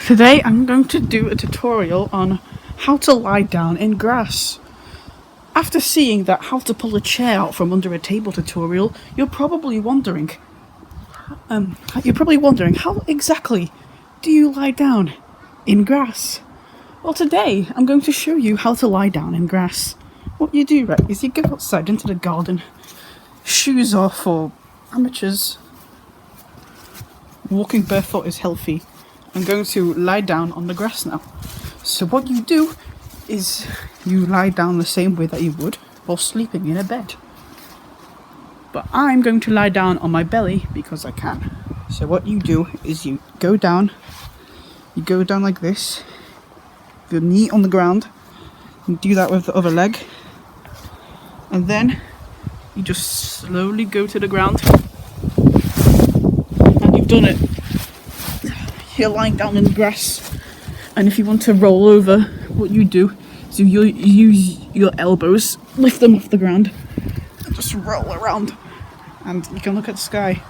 Today I'm going to do a tutorial on how to lie down in grass. After seeing that how to pull a chair out from under a table tutorial, you're probably wondering how exactly do you lie down in grass? Well, today I'm going to show you how to lie down in grass. What you do, right, is you go outside into the garden, shoes off for amateurs. Walking barefoot is healthy. I'm going to lie down on the grass now. So what you do is you lie down the same way that you would while sleeping in a bed. But I'm going to lie down on my belly because I can. So what you do is you go down like this, with your knee on the ground, and do that with the other leg. And then you just slowly go to the ground. And you've done it. You're lying down in the grass, and if you want to roll over, what you do is you use your elbows, lift them off the ground, and just roll around, and you can look at the sky.